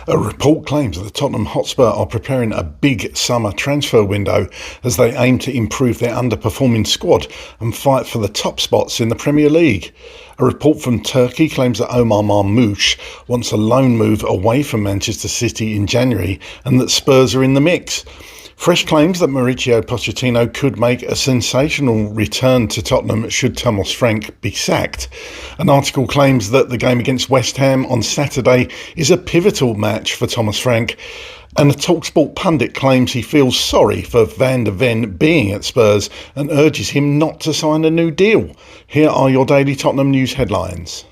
A report claims that the Tottenham Hotspur are preparing a big summer transfer window as they aim to improve their underperforming squad and fight for the top spots in the Premier League. A report from Turkey claims that Marmoush wants a loan move away from Manchester City in January and that Spurs are in the mix. Fresh claims that Managerial Pochettino could make a sensational return to Tottenham should Thomas Frank be sacked. An article claims that the game against West Ham on Saturday is a pivotal match for Thomas Frank. And a TalkSport pundit claims he feels sorry for Van der Ven being at Spurs and urges him not to sign a new deal. Here are your daily Tottenham news headlines.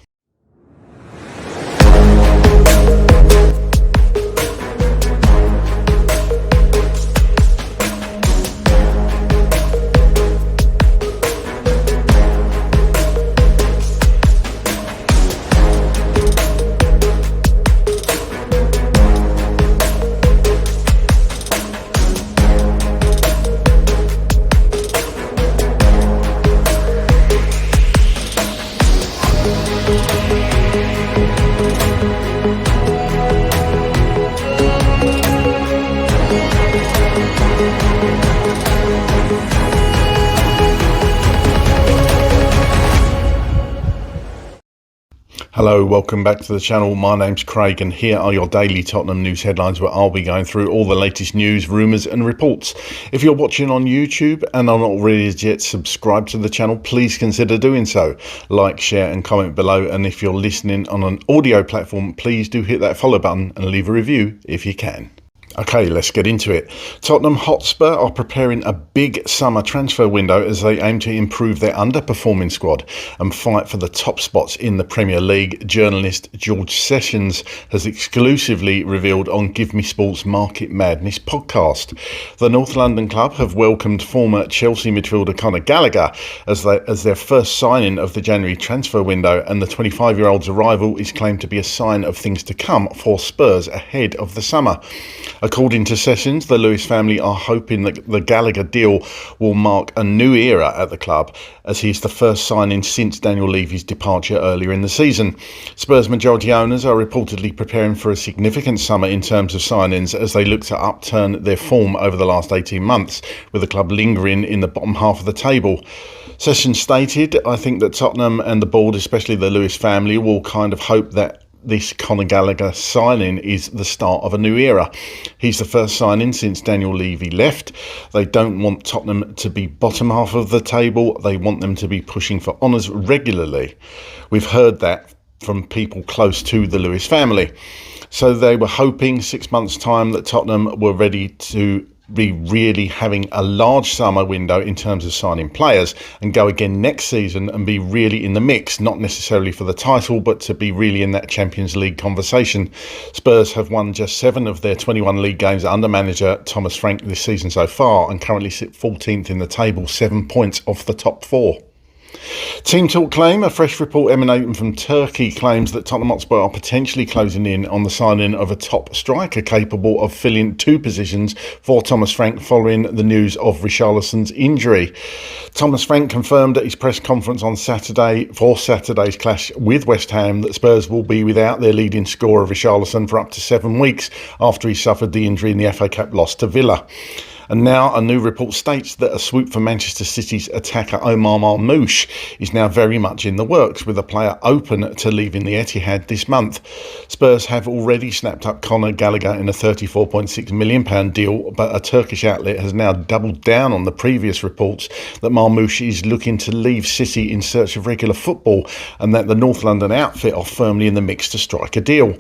Hello, welcome back to the channel. My name's Craig and here are your daily Tottenham news headlines where I'll be going through all the latest news, rumours and reports. If you're watching on YouTube and are not already yet subscribed to the channel, please consider doing so. Like, share and comment below, and if you're listening on an audio platform, please do hit that follow button and leave a review if you can. Okay, let's get into it. Tottenham Hotspur are preparing a big summer transfer window as they aim to improve their underperforming squad and fight for the top spots in the Premier League. Journalist George Sessions has exclusively revealed on Give Me Sports Market Madness podcast. The North London club have welcomed former Chelsea midfielder Conor Gallagher as their first signing of the January transfer window, and the 25-year-old's arrival is claimed to be a sign of things to come for Spurs ahead of the summer. According to Sessions, the Lewis family are hoping that the Gallagher deal will mark a new era at the club, as he's the first signing since Daniel Levy's departure earlier in the season. Spurs majority owners are reportedly preparing for a significant summer in terms of signings as they look to upturn their form over the last 18 months, with the club lingering in the bottom half of the table. Sessions stated, "I think that Tottenham and the board, especially the Lewis family, will kind of hope that this Conor Gallagher signing is the start of a new era. He's the first signing since Daniel Levy left. They don't want Tottenham to be bottom half of the table. They want them to be pushing for honours regularly." We've heard that from people close to the Lewis family. So they were hoping 6 months' time that Tottenham were ready to be really having a large summer window in terms of signing players and go again next season and be really in the mix, not necessarily for the title, but to be really in that Champions League conversation. Spurs have won just 7 of their 21 league games under manager Thomas Frank this season so far and currently sit 14th in the table, 7 points off the top 4. Team Talk claim, a fresh report emanating from Turkey claims that Tottenham Hotspur are potentially closing in on the signing of a top striker capable of filling 2 positions for Thomas Frank following the news of Richarlison's injury. Thomas Frank confirmed at his press conference on Saturday for Saturday's clash with West Ham that Spurs will be without their leading scorer Richarlison for up to 7 weeks after he suffered the injury in the FA Cup loss to Villa. And now a new report states that a swoop for Manchester City's attacker Marmoush is now very much in the works, with a player open to leaving the Etihad this month. Spurs have already snapped up Conor Gallagher in a £34.6 million deal, but a Turkish outlet has now doubled down on the previous reports that Marmoush is looking to leave City in search of regular football and that the North London outfit are firmly in the mix to strike a deal.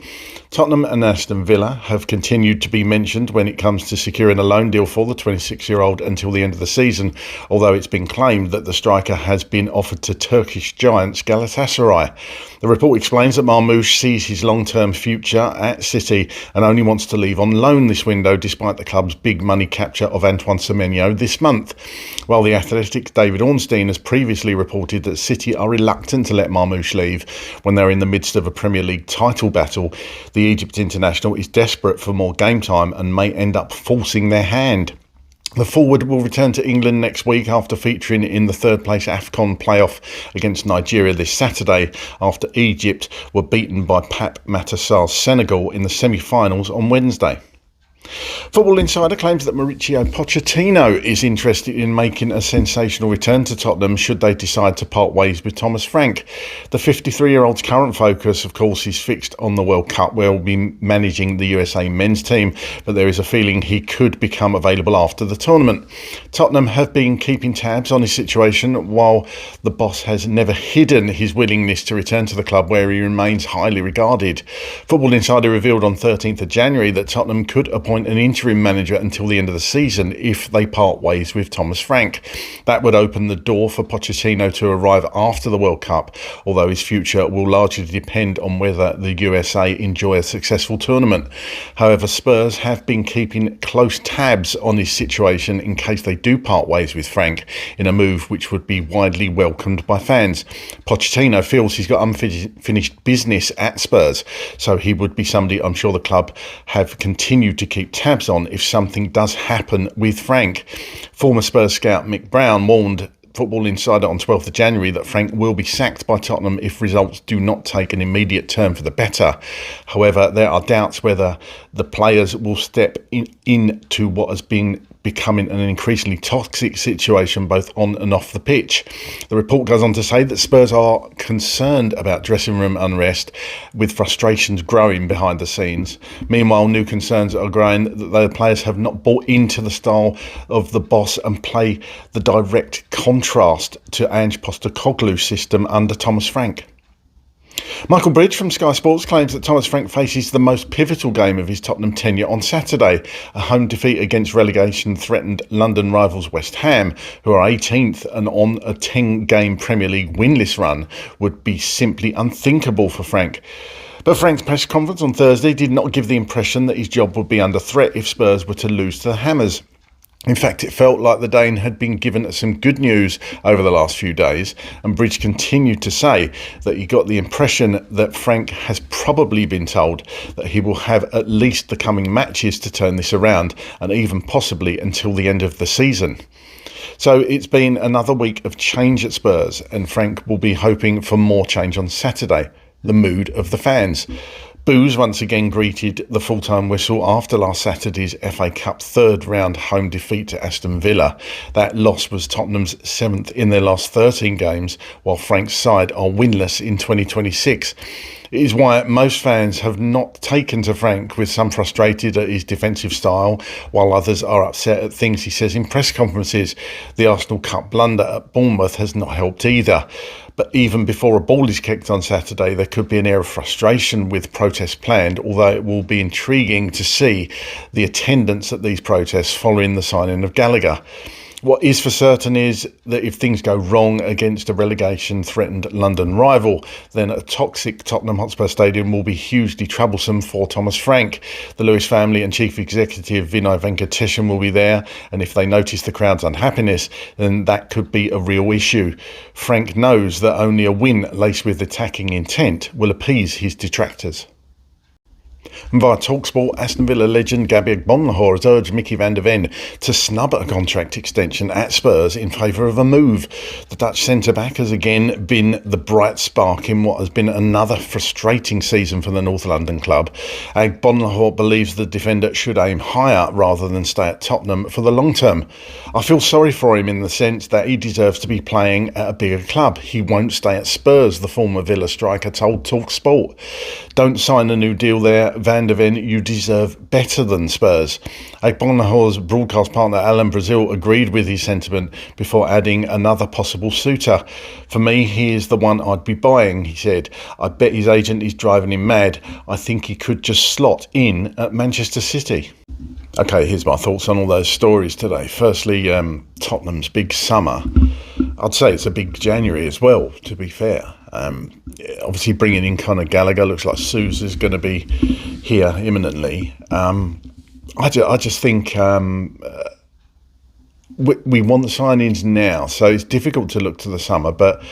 Tottenham and Aston Villa have continued to be mentioned when it comes to securing a loan deal for the 26-year-old until the end of the season, although it's been claimed that the striker has been offered to Turkish giants Galatasaray. The report explains that Marmoush sees his long-term future at City and only wants to leave on loan this window despite the club's big money capture of Antoine Semenyo this month. While the Athletic's David Ornstein has previously reported that City are reluctant to let Marmoush leave when they're in the midst of a Premier League title battle, the Egypt international is desperate for more game time and may end up forcing their hand. The forward will return to England next week after featuring in the third place AFCON playoff against Nigeria this Saturday after Egypt were beaten by Pap Matasar's Senegal in the semi-finals on Wednesday. Football Insider claims that Mauricio Pochettino is interested in making a sensational return to Tottenham should they decide to part ways with Thomas Frank. The 53-year-old's current focus, of course, is fixed on the World Cup, where he'll be managing the USA men's team, but there is a feeling he could become available after the tournament. Tottenham have been keeping tabs on his situation, while the boss has never hidden his willingness to return to the club, where he remains highly regarded. Football Insider revealed on 13th of January that Tottenham could appoint an interim manager until the end of the season if they part ways with Thomas Frank. That would open the door for Pochettino to arrive after the World Cup, although his future will largely depend on whether the USA enjoy a successful tournament. However, Spurs have been keeping close tabs on his situation in case they do part ways with Frank, in a move which would be widely welcomed by fans. Pochettino feels he's got unfinished business at Spurs, so he would be somebody I'm sure the club have continued to keep tabs on if something does happen with Frank. Former Spurs scout Mick Brown warned Football Insider on 12th of January that Frank will be sacked by Tottenham if results do not take an immediate turn for the better. However, there are doubts whether the players will step into what has been becoming an increasingly toxic situation both on and off the pitch. The report goes on to say that Spurs are concerned about dressing room unrest, with frustrations growing behind the scenes. Meanwhile, new concerns are growing that the players have not bought into the style of the boss and play the direct contrast to Ange Postecoglou's system under Thomas Frank. Michael Bridge from Sky Sports claims that Thomas Frank faces the most pivotal game of his Tottenham tenure on Saturday. A home defeat against relegation-threatened London rivals West Ham, who are 18th and on a 10-game Premier League winless run, would be simply unthinkable for Frank. But Frank's press conference on Thursday did not give the impression that his job would be under threat if Spurs were to lose to the Hammers. In fact, it felt like the Dane had been given some good news over the last few days, and Bridge continued to say that he got the impression that Frank has probably been told that he will have at least the coming matches to turn this around, and even possibly until the end of the season. So it's been another week of change at Spurs, and Frank will be hoping for more change on Saturday. The mood of the fans. Boos once again greeted the full-time whistle after last Saturday's FA Cup third round home defeat to Aston Villa. That loss was Tottenham's 7th in their last 13 games, while Frank's side are winless in 2026. It is why most fans have not taken to Frank, with some frustrated at his defensive style, while others are upset at things he says in press conferences. The Arsenal Cup blunder at Bournemouth has not helped either. But even before a ball is kicked on Saturday, there could be an air of frustration with protests planned, although it will be intriguing to see the attendance at these protests following the signing of Gallagher. What is for certain is that if things go wrong against a relegation-threatened London rival, then a toxic Tottenham Hotspur stadium will be hugely troublesome for Thomas Frank. The Lewis family and Chief Executive Vinay Venkateshan will be there, and if they notice the crowd's unhappiness, then that could be a real issue. Frank knows that only a win laced with attacking intent will appease his detractors. And via TalkSport, Aston Villa legend Gabby Agbonlahor has urged Mickey van der Ven to snub a contract extension at Spurs in favour of a move. The Dutch centre-back has again been the bright spark in what has been another frustrating season for the North London club. Agbonlahor believes the defender should aim higher rather than stay at Tottenham for the long term. I feel sorry for him in the sense that he deserves to be playing at a bigger club. He won't stay at Spurs, the former Villa striker told TalkSport. Don't sign a new deal there, Van der Ven, you deserve better than Spurs. Agbonlahor's broadcast partner Alan Brazil agreed with his sentiment before adding another possible suitor. For me, he is the one I'd be buying, he said. I bet his agent is driving him mad. I think he could just slot in at Manchester City. Okay, here's my thoughts on all those stories today. Firstly, Tottenham's big summer. I'd say it's a big January as well, to be fair. Obviously bringing in Conor Gallagher, looks like Sousa's going to be here imminently. I just think we want the signings now, so it's difficult to look to the summer, but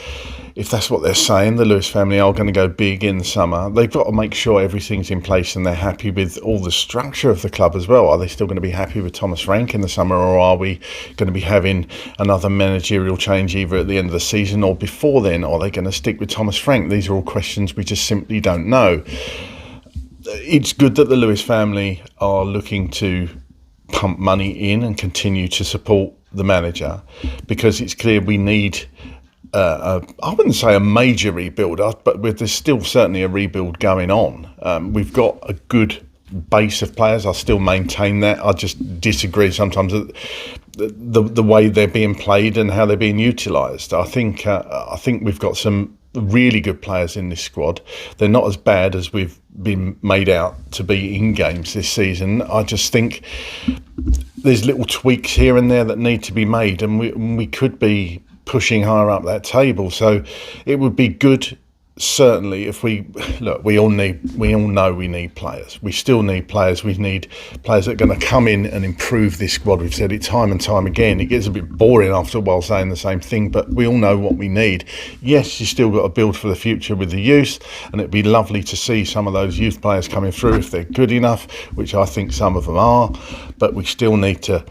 if that's what they're saying, the Lewis family are going to go big in the summer, they've got to make sure everything's in place and they're happy with all the structure of the club as well. Are they still going to be happy with Thomas Frank in the summer, or are we going to be having another managerial change either at the end of the season or before then? Are they going to stick with Thomas Frank? These are all questions we just simply don't know. It's good that the Lewis family are looking to pump money in and continue to support the manager, because it's clear we need I wouldn't say a major rebuild, but there's still certainly a rebuild going on. We've got a good base of players. I still maintain that. I just disagree sometimes that the way they're being played and how they're being utilised. I think we've got some really good players in this squad. They're not as bad as we've been made out to be in games this season. I just think there's little tweaks here and there that need to be made, and we could be pushing higher up that table. So it would be good, certainly, if we all know we need players. We still need players. We need players that are going to come in and improve this squad. We've said it time and time again. It gets a bit boring after a while saying the same thing, but we all know what we need. Yes, you still got to build for the future with the youth, and it'd be lovely to see some of those youth players coming through if they're good enough, which I think some of them are, but we still need to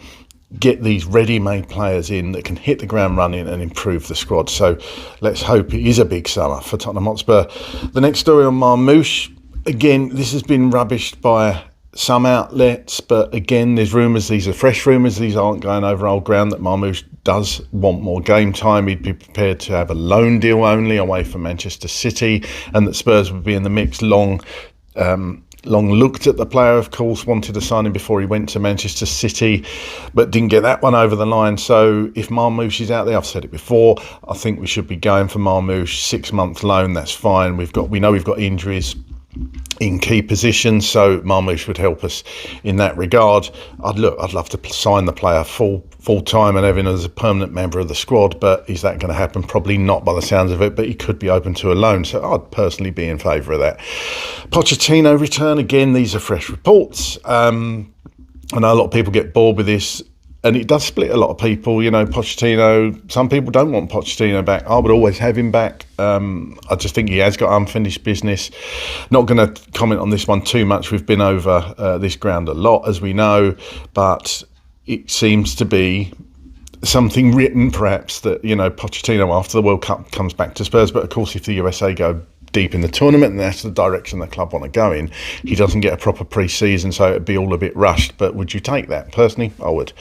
get these ready-made players in that can hit the ground running and improve the squad. So let's hope it is a big summer for Tottenham Hotspur. The next story on Marmoush. Again, this has been rubbished by some outlets, but again, there's rumours. These are fresh rumours. These aren't going over old ground, that Marmoush does want more game time. He'd be prepared to have a loan deal only away from Manchester City, and that Spurs would be in the mix. Long looked at the player, of course, wanted to sign him before he went to Manchester City, but didn't get that one over the line. So if Marmoush is out there, I've said it before, I think we should be going for Marmoush. 6-month loan, that's fine. We know we've got injuries in key positions, so Marmoush would help us in that regard. I'd love to sign the player full time and have him as a permanent member of the squad, but is that going to happen? Probably not by the sounds of it, but he could be open to a loan, so I'd personally be in favour of that. Pochettino return, again, these are fresh reports. I know a lot of people get bored with this, and it does split a lot of people. You know, Pochettino, some people don't want Pochettino back. I would always have him back. I just think he has got unfinished business. Not going to comment on this one too much. We've been over this ground a lot, as we know, but it seems to be something written, perhaps, that, you know, Pochettino after the World Cup comes back to Spurs. But of course, if the USA go deep in the tournament and that's the direction the club want to go in, he doesn't get a proper pre-season, so it'd be all a bit rushed. But would you take that? Personally, I would.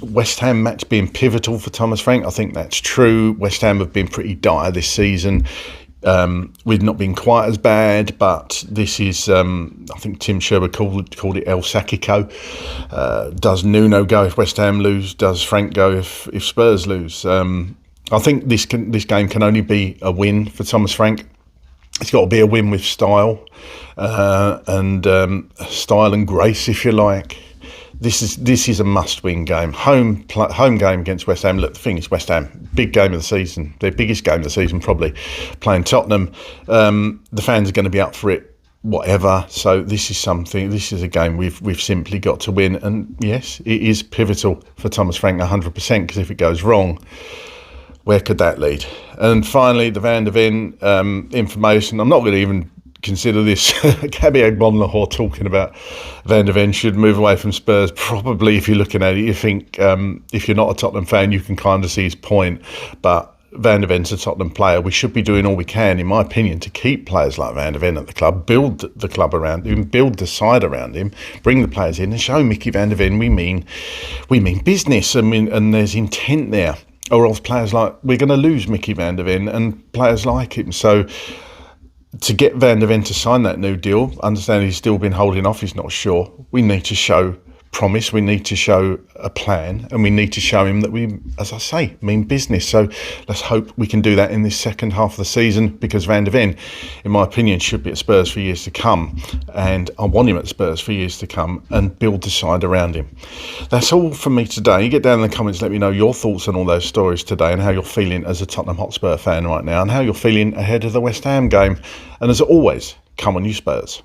West Ham match being pivotal for Thomas Frank, I think that's true. West Ham have been pretty dire this season. We've not been quite as bad, but this is, I think Tim Sherwood called it El Sacico. Does Nuno go if West Ham lose? Does Frank go if Spurs lose? I think this game can only be a win for Thomas Frank. It's got to be a win with style and grace, if you like. This is a must-win game. Home game against West Ham. Look, the thing is, West Ham, big game of the season, their biggest game of the season probably, playing Tottenham. The fans are going to be up for it, whatever. So this is a game we've simply got to win. And yes, it is pivotal for Thomas Frank 100%, because if it goes wrong, where could that lead? And finally, the Van der Ven information. I'm not going to even consider this. Gabby Agbonlahor talking about Van der Ven should move away from Spurs. Probably, if you're looking at it, you think if you're not a Tottenham fan, you can kind of see his point. But Van der Ven's a Tottenham player. We should be doing all we can, in my opinion, to keep players like Van der Ven at the club, build the club around him, build the side around him, bring the players in and show Mickey Van der Ven we mean business. And there's intent there. Or else players like, we're going to lose Mickey Van der Ven and players like him. So to get Van der Ven to sign that new deal, understand he's still been holding off, he's not sure. We need to show promise, we need to show a plan, and we need to show him that we, as I say, mean business. So let's hope we can do that in this second half of the season, because Van der Ven, in my opinion, should be at Spurs for years to come, and I want him at Spurs for years to come, and build the side around him. That's all from me today. Get down in the comments, let me know your thoughts on all those stories today, and how you're feeling as a Tottenham Hotspur fan right now, and how you're feeling ahead of the West Ham game. And as always, come on you Spurs.